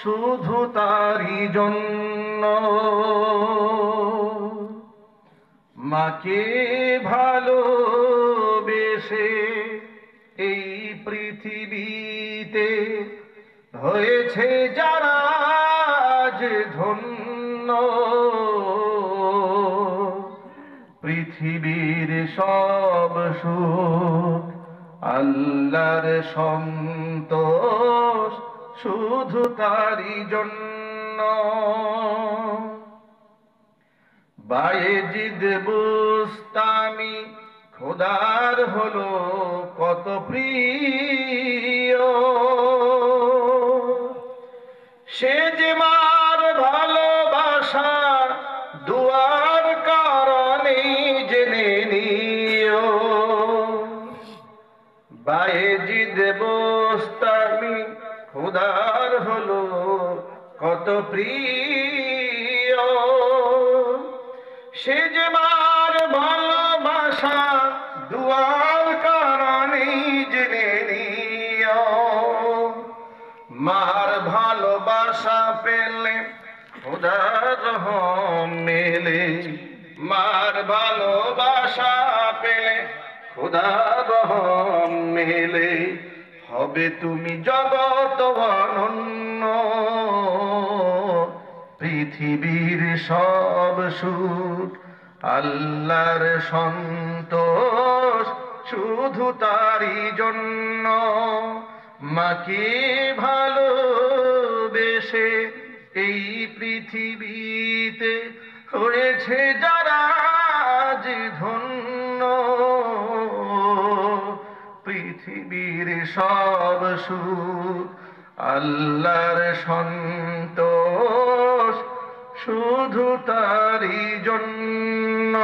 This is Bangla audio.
শুধু তারই জন্য। মাকে ভালোবেসে এই পৃথিবীতে হয়েছে যারা আজ ধন্য। পৃথিবীর সব সুখ আল্লাহর সন্তোষ শুধু তারই জন্য। বায়েজিদ বুস্তামি খোদার হলো কত প্রিয়, সে যে মার ভালোবাসা দুয়ার কারণে জেনে নিও। বায়েজিদ বুস্তামি খোদার হলো কত প্রিয়, সে যে মার ভালোবাসা দুয়ার কারণে জেনে নিও। মার ভালোবাসা পেলে খোদার রহম মেলে, মার ভালোবাসা পেলে খোদার রহম মেলে। হবে তুমি জগত অনন্য, পৃথিবীর সব সুখ আল্লাহর সন্তোষ শুধু তারই জন্য। মাকে ভালোবেসে এই পৃথিবীতে হয়েছে যারা আজ ধন্য। পৃথিবীর সব সুখ আল্লাহর সন্তোষ শুধু তারই জন্য।